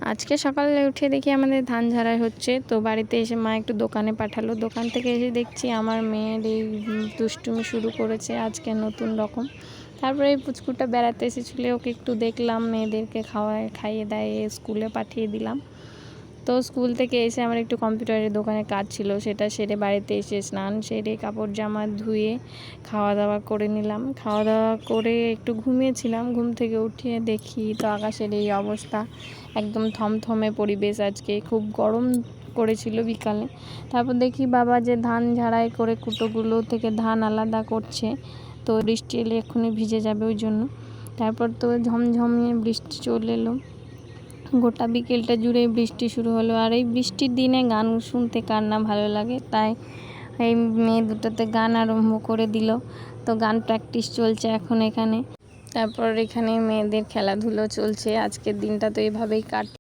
আজকে সকালে উঠে দেখি আমাদের ধান ঝাড়াই হচ্ছে, তো বাড়িতে এসে মা একটু দোকানে পাঠালো। দোকান থেকে এসে দেখছি আমার মেয়ের এই দুষ্টুমি শুরু করেছে আজকে নতুন রকম। তারপরে এই পুচকুটা বেড়াতে এসেছিল, ওকে একটু দেখলাম, মেয়েদেরকে খাইয়ে দাইয়ে স্কুলে পাঠিয়ে দিলাম। তো স্কুল থেকে এসে আমার একটু কম্পিউটারের দোকানে কাজ ছিল, সেটা সেরে বাড়িতে এসে স্নান সেরে কাপড় জামা ধুয়ে খাওয়া দাওয়া করে নিলাম। খাওয়া দাওয়া করে একটু ঘুমিয়েছিলাম, ঘুম থেকে উঠে দেখি তো আকাশের এই অবস্থা, একদম থমথমে পরিবেশ। আজকে খুব গরম করেছিল বিকালে। তারপর দেখি বাবা যে ধান ঝাড়াই করে কুটোগুলো থেকে ধান আলাদা করছে, তো বৃষ্টি এলে এক্ষুনি ভিজে যাবে ওই জন্য। তারপর তো ঝমঝমিয়ে বৃষ্টি চলে এলো, গোটা বিকেলটা জুড়ে বৃষ্টি শুরু হলো। আর এই বৃষ্টির দিনে গান শুনতে কার না ভালো লাগে, তাই এই মেয়ে দুটোতে গান আরম্ভ করে দিল। তো গান প্র্যাকটিস চলছে এখন এখানে। তারপর এখানে মেয়েদের খেলাধুলো চলছে। আজকের দিনটা তো এভাবেই